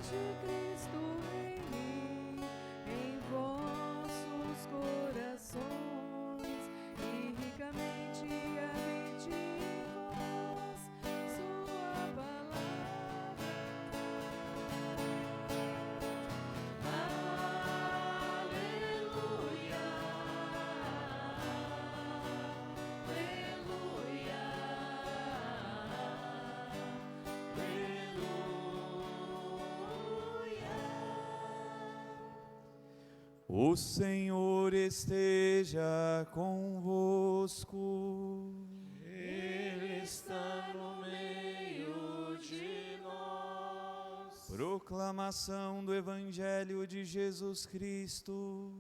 Cristo reine em vossos corações e ricamente habite em vós sua palavra. Aleluia, aleluia, O Senhor esteja convosco. Ele está no meio de nós. Proclamação do Evangelho de Jesus Cristo,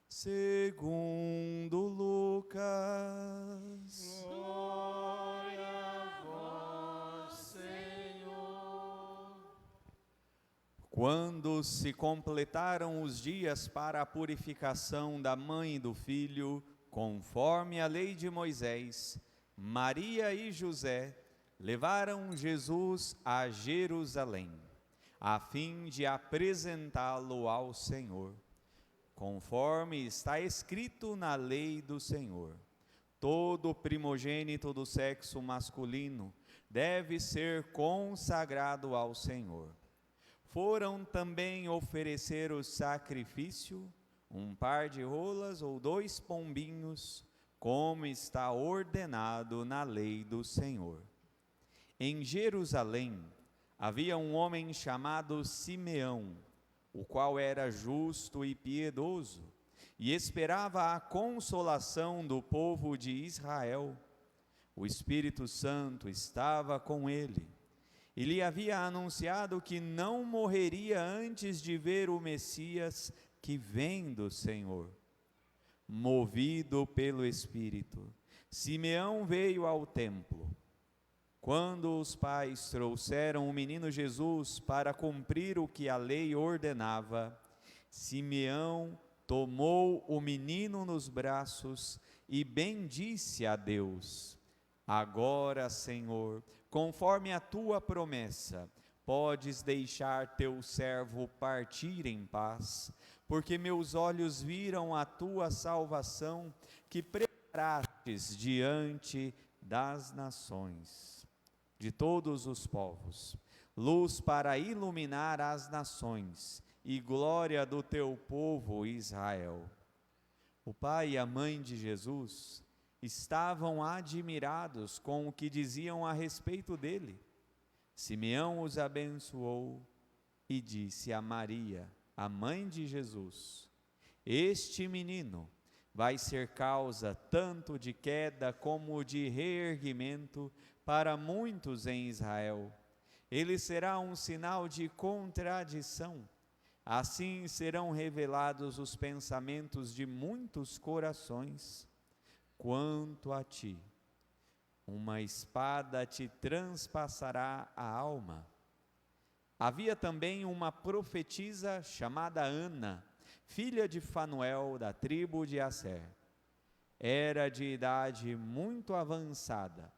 segundo Lucas. Glória a vós, Senhor. Quando se completaram os dias para a purificação da mãe e do filho, conforme a lei de Moisés, Maria e José levaram Jesus a Jerusalém, a fim de apresentá-lo ao Senhor. Conforme está escrito na lei do Senhor, todo primogênito do sexo masculino deve ser consagrado ao Senhor. Foram também oferecer o sacrifício, um par de rolas ou 2 pombinhos, como está ordenado na lei do Senhor. Em Jerusalém havia um homem chamado Simeão, o qual era justo e piedoso, e esperava a consolação do povo de Israel. O Espírito Santo estava com ele. E lhe havia anunciado que não morreria antes de ver o Messias que vem do Senhor. Movido pelo Espírito, Simeão veio ao templo. Quando os pais trouxeram o menino Jesus para cumprir o que a lei ordenava, Simeão tomou o menino nos braços e bendisse a Deus. Agora, Senhor, conforme a tua promessa, podes deixar teu servo partir em paz, porque meus olhos viram a tua salvação que preparastes diante das nações, de todos os povos, luz para iluminar as nações e glória do teu povo Israel. O pai e a mãe de Jesus estavam admirados com o que diziam a respeito dele. Simeão os abençoou e disse a Maria, a mãe de Jesus: este menino vai ser causa tanto de queda como de reerguimento para muitos em Israel. Ele será um sinal de contradição. Assim serão revelados os pensamentos de muitos corações. Quanto a ti, uma espada te transpassará a alma. Havia também uma profetisa chamada Ana, filha de Fanuel, da tribo de Asser. Era de idade muito avançada.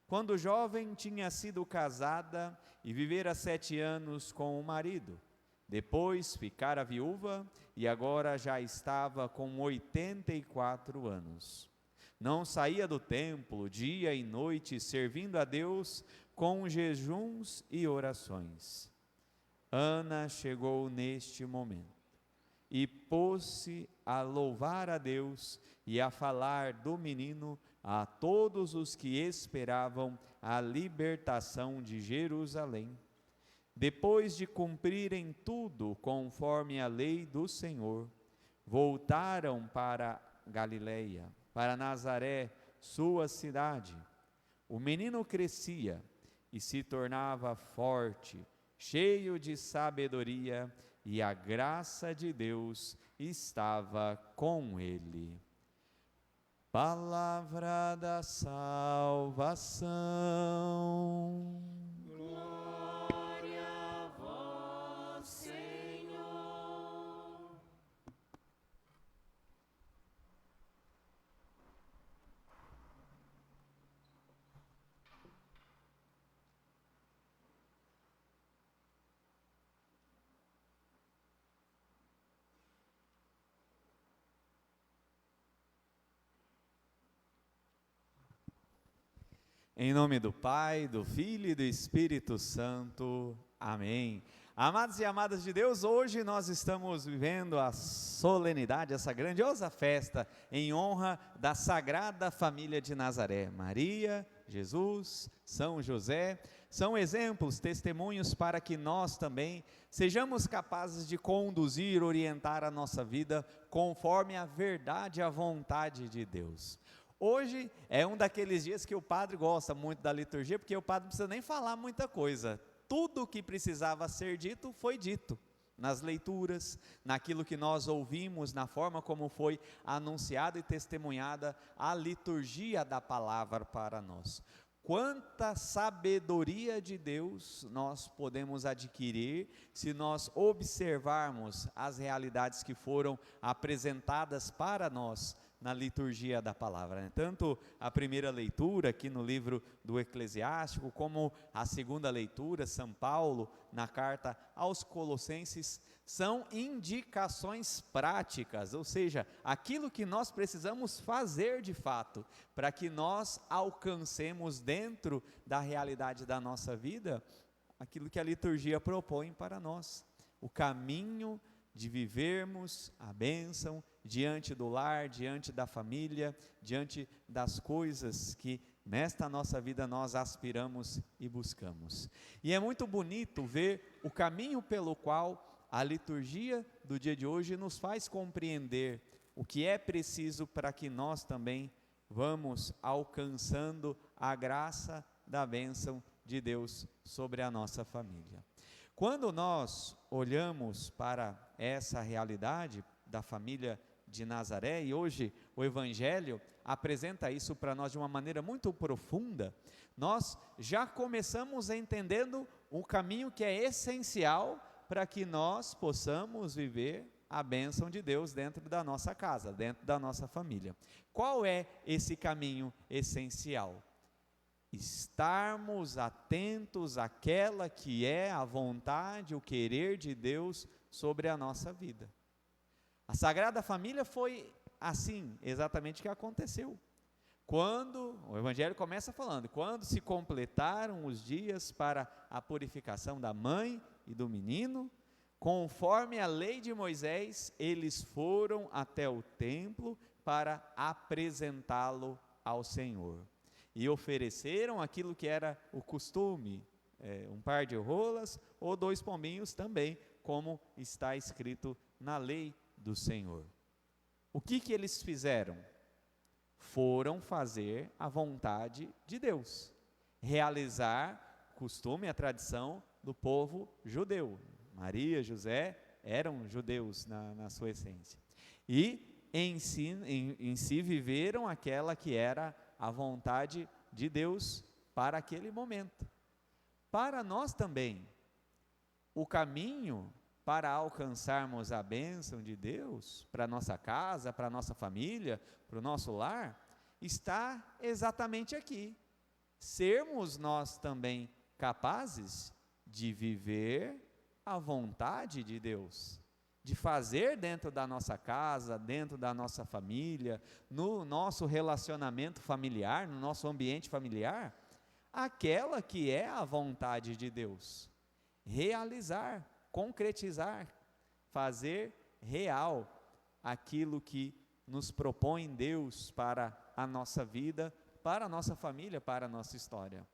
Quando jovem, tinha sido casada e vivera 7 anos com o marido. Depois ficara viúva e agora já estava com 84 anos. Não saía do templo dia e noite, servindo a Deus com jejuns e orações. Ana chegou neste momento e pôs-se a louvar a Deus e a falar do menino a todos os que esperavam a libertação de Jerusalém. Depois de cumprirem tudo conforme a lei do Senhor, voltaram para Galileia, para Nazaré, sua cidade. O menino crescia e se tornava forte, cheio de sabedoria, e a graça de Deus estava com ele. Palavra da salvação. Glória a vós, Senhor. Em nome do Pai, do Filho e do Espírito Santo. Amém. Amados e amadas de Deus, hoje nós estamos vivendo a solenidade, essa grandiosa festa em honra da Sagrada Família de Nazaré. Maria, Jesus, São José, são exemplos, testemunhos para que nós também sejamos capazes de conduzir, orientar a nossa vida conforme a verdade e a vontade de Deus. Hoje é um daqueles dias que o padre gosta muito da liturgia, porque o padre não precisa nem falar muita coisa. Tudo o que precisava ser dito foi dito, nas leituras, naquilo que nós ouvimos, na forma como foi anunciada e testemunhada a liturgia da palavra para nós. Quanta sabedoria de Deus nós podemos adquirir se nós observarmos as realidades que foram apresentadas para nós na liturgia da palavra, né? Tanto a primeira leitura aqui no livro do Eclesiástico, como a segunda leitura, São Paulo, na carta aos Colossenses, são indicações práticas, ou seja, aquilo que nós precisamos fazer de fato, para que nós alcancemos dentro da realidade da nossa vida, aquilo que a liturgia propõe para nós, o caminho de vivermos a bênção diante do lar, diante da família, diante das coisas que nesta nossa vida nós aspiramos e buscamos. E é muito bonito ver o caminho pelo qual a liturgia do dia de hoje nos faz compreender o que é preciso para que nós também vamos alcançando a graça da bênção de Deus sobre a nossa família. Quando nós olhamos para essa realidade da família de Nazaré, e hoje o Evangelho apresenta isso para nós de uma maneira muito profunda, nós já começamos entendendo um caminho que é essencial para que nós possamos viver a bênção de Deus dentro da nossa casa, dentro da nossa família. Qual é esse caminho essencial? Estarmos atentos àquela que é a vontade, o querer de Deus sobre a nossa vida. A Sagrada Família foi assim, exatamente o que aconteceu. Quando, o Evangelho começa falando, quando se completaram os dias para a purificação da mãe e do menino, conforme a lei de Moisés, eles foram até o templo para apresentá-lo ao Senhor. E ofereceram aquilo que era o costume, um par de rolas ou 2 pombinhos também, como está escrito na lei do Senhor. O que eles fizeram? Foram fazer a vontade de Deus, realizar o costume, a tradição do povo judeu. Maria, José eram judeus na sua essência. E em si viveram aquela que era a vontade de Deus para aquele momento. Para nós também, o caminho para alcançarmos a bênção de Deus, para a nossa casa, para a nossa família, para o nosso lar, está exatamente aqui. Sermos nós também capazes de viver a vontade de Deus, de fazer dentro da nossa casa, dentro da nossa família, no nosso relacionamento familiar, no nosso ambiente familiar, aquela que é a vontade de Deus. Realizar, concretizar, fazer real aquilo que nos propõe Deus para a nossa vida, para a nossa família, para a nossa história.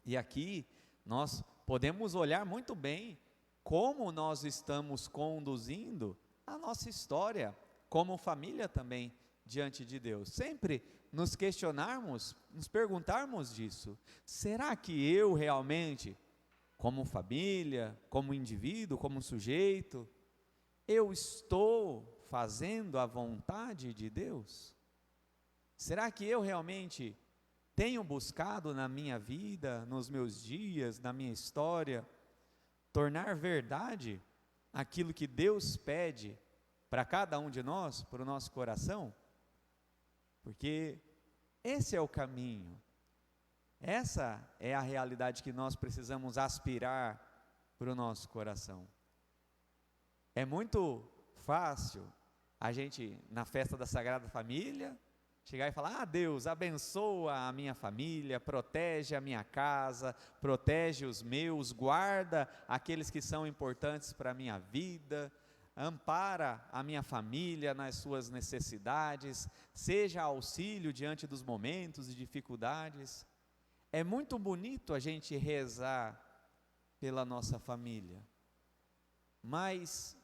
E aqui nós podemos olhar muito bem como nós estamos conduzindo a nossa história, como família também, diante de Deus. Sempre nos questionarmos, nos perguntarmos disso. Será que eu realmente, como família, como indivíduo, como sujeito, eu estou fazendo a vontade de Deus? Será que eu realmente tenho buscado na minha vida, nos meus dias, na minha história, tornar verdade aquilo que Deus pede para cada um de nós, para o nosso coração? Porque esse é o caminho, essa é a realidade que nós precisamos aspirar para o nosso coração. É muito fácil a gente, na festa da Sagrada Família, chegar e falar: Deus, abençoa a minha família, protege a minha casa, protege os meus, guarda aqueles que são importantes para a minha vida, ampara a minha família nas suas necessidades, seja auxílio diante dos momentos e dificuldades. É muito bonito a gente rezar pela nossa família, mas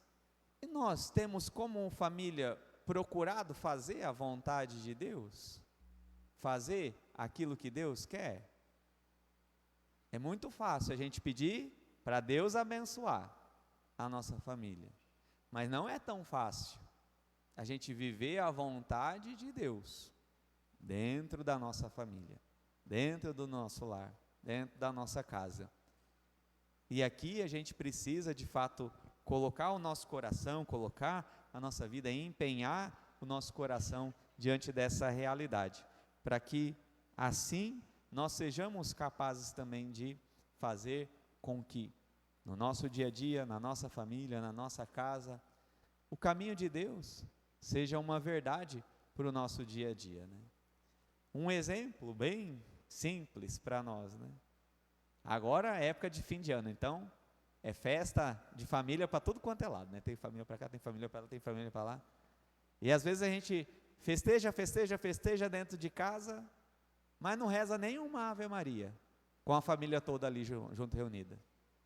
nós temos como família procurado fazer a vontade de Deus? Fazer aquilo que Deus quer? É muito fácil a gente pedir para Deus abençoar a nossa família, mas não é tão fácil a gente viver a vontade de Deus dentro da nossa família, dentro do nosso lar, dentro da nossa casa. E aqui a gente precisa de fato colocar o nosso coração, colocar a nossa vida, empenhar o nosso coração diante dessa realidade, para que assim nós sejamos capazes também de fazer com que no nosso dia a dia, na nossa família, na nossa casa, o caminho de Deus seja uma verdade para o nosso dia a dia, né? Um exemplo bem simples para nós, né? Agora é época de fim de ano, então é festa de família para tudo quanto é lado, né? Tem família para cá, tem família para lá, tem família para lá. E às vezes a gente festeja dentro de casa, mas não reza nenhuma Ave Maria com a família toda ali junto reunida.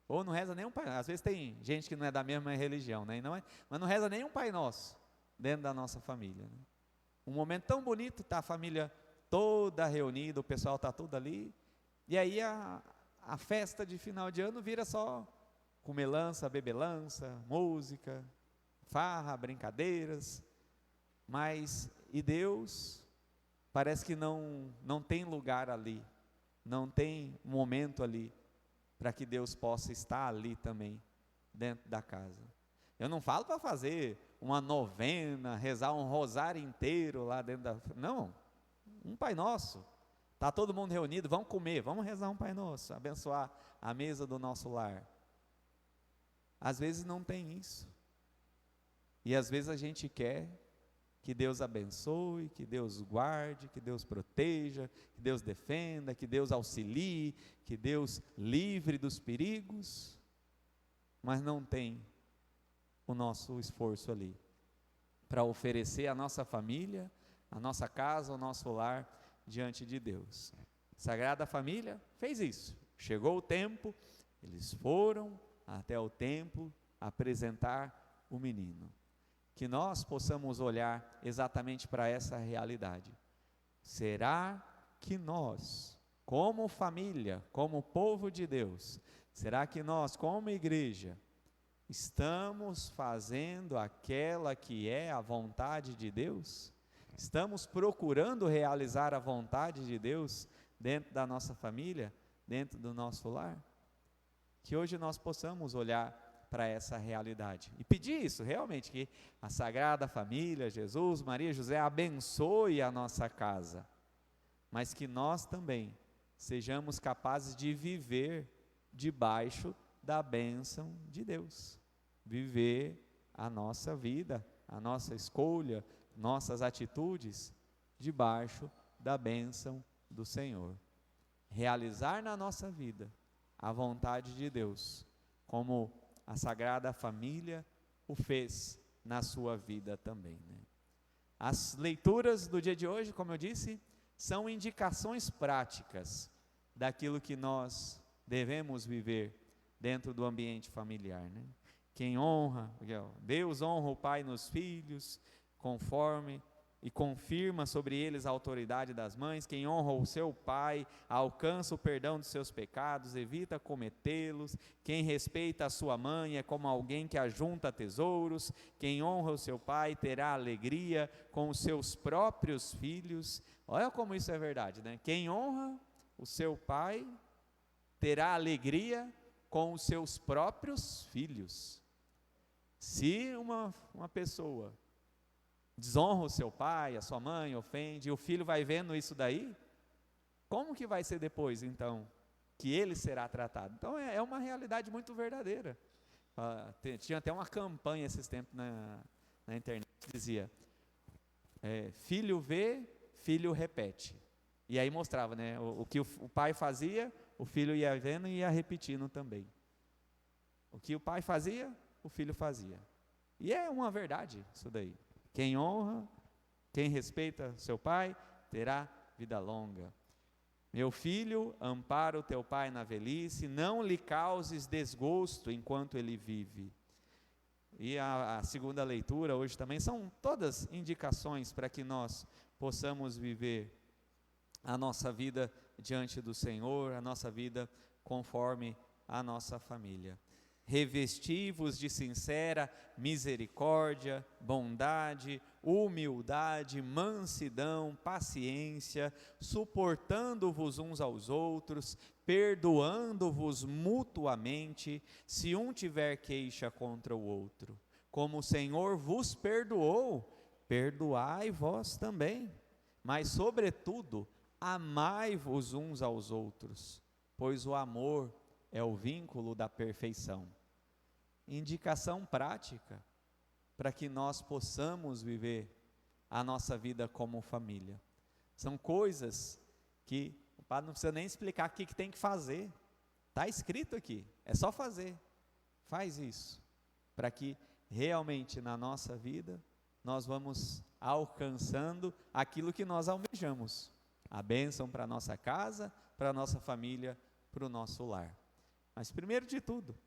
Ou não reza nenhum Pai Nosso. Às vezes tem gente que não é da mesma religião, né? Mas não reza nenhum Pai Nosso dentro da nossa família, né? Um momento tão bonito, está a família toda reunida, o pessoal está tudo ali, e aí a festa de final de ano vira só comelança, bebelança, música, farra, brincadeiras, mas e Deus parece que não tem lugar ali, não tem momento ali para que Deus possa estar ali também dentro da casa. Eu não falo para fazer uma novena, rezar um rosário inteiro lá dentro da... Não, um Pai Nosso, está todo mundo reunido, vamos comer, vamos rezar um Pai Nosso, abençoar a mesa do nosso lar. Às vezes não tem isso, e às vezes a gente quer que Deus abençoe, que Deus guarde, que Deus proteja, que Deus defenda, que Deus auxilie, que Deus livre dos perigos, mas não tem o nosso esforço ali para oferecer a nossa família, a nossa casa, o nosso lar diante de Deus. Sagrada Família fez isso. Chegou o tempo, eles foram até o templo apresentar o menino. Que nós possamos olhar exatamente para essa realidade. Será que nós, como família, como povo de Deus, será que nós, como igreja, estamos fazendo aquela que é a vontade de Deus? Estamos procurando realizar a vontade de Deus dentro da nossa família, dentro do nosso lar? Que hoje nós possamos olhar para essa realidade e pedir isso realmente, que a Sagrada Família, Jesus, Maria, José abençoe a nossa casa, mas que nós também sejamos capazes de viver debaixo da bênção de Deus, viver a nossa vida, a nossa escolha, nossas atitudes debaixo da bênção do Senhor, realizar na nossa vida a vontade de Deus, como a Sagrada Família o fez na sua vida também, né? As leituras do dia de hoje, como eu disse, são indicações práticas daquilo que nós devemos viver dentro do ambiente familiar, né? Quem honra, Deus honra o pai nos filhos, conforme e confirma sobre eles a autoridade das mães. Quem honra o seu pai alcança o perdão dos seus pecados, evita cometê-los. Quem respeita a sua mãe é como alguém que ajunta tesouros. Quem honra o seu pai terá alegria com os seus próprios filhos. Olha como isso é verdade, né? Quem honra o seu pai terá alegria com os seus próprios filhos. Se uma pessoa desonra o seu pai, a sua mãe, ofende, e o filho vai vendo isso daí, como que vai ser depois, então, que ele será tratado? Então, é uma realidade muito verdadeira. Tinha até uma campanha esses tempos na internet, que dizia, filho vê, filho repete. E aí mostrava, né? O que o pai fazia, o filho ia vendo e ia repetindo também. O que o pai fazia, o filho fazia. E é uma verdade isso daí. Quem honra, quem respeita seu pai, terá vida longa. Meu filho, ampara o teu pai na velhice, não lhe causes desgosto enquanto ele vive. E a segunda leitura hoje também são todas indicações para que nós possamos viver a nossa vida diante do Senhor, a nossa vida conforme a nossa família. Revesti-vos de sincera misericórdia, bondade, humildade, mansidão, paciência, suportando-vos uns aos outros, perdoando-vos mutuamente, se um tiver queixa contra o outro. Como o Senhor vos perdoou, perdoai vós também. Mas, sobretudo, amai-vos uns aos outros, pois o amor é o vínculo da perfeição. Indicação prática para que nós possamos viver a nossa vida como família. São coisas que o padre não precisa nem explicar o que tem que fazer. Está escrito aqui, é só fazer. Faz isso, para que realmente na nossa vida nós vamos alcançando aquilo que nós almejamos. A bênção para a nossa casa, para a nossa família, para o nosso lar. Mas primeiro de tudo,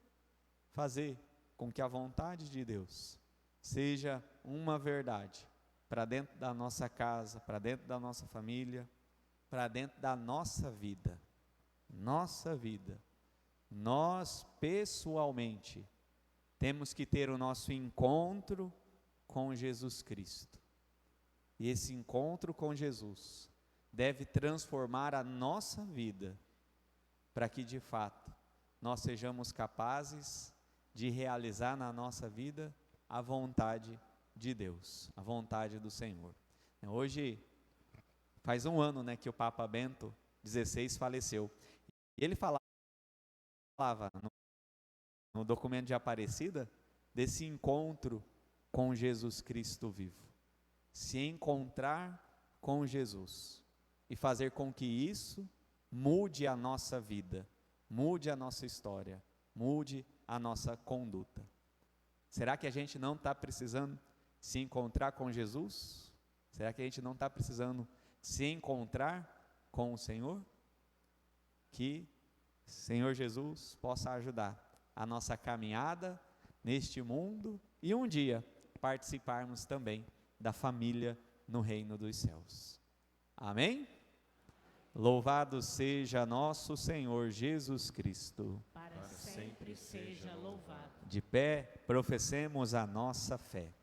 fazer com que a vontade de Deus seja uma verdade para dentro da nossa casa, para dentro da nossa família, para dentro da nossa vida. Nossa vida. Nós, pessoalmente, temos que ter o nosso encontro com Jesus Cristo. E esse encontro com Jesus deve transformar a nossa vida para que, de fato, nós sejamos capazes de realizar na nossa vida a vontade de Deus, a vontade do Senhor. Hoje, faz um ano, né, que o Papa Bento XVI faleceu. E ele falava no documento de Aparecida desse encontro com Jesus Cristo vivo. Se encontrar com Jesus e fazer com que isso mude a nossa vida, mude a nossa história, mude a nossa conduta. Será que a gente não está precisando se encontrar com Jesus? Será que a gente não está precisando se encontrar com o Senhor? Que o Senhor Jesus possa ajudar a nossa caminhada neste mundo e um dia participarmos também da família no reino dos céus. Amém? Louvado seja nosso Senhor Jesus Cristo. Para sempre seja louvado. De pé, professemos a nossa fé.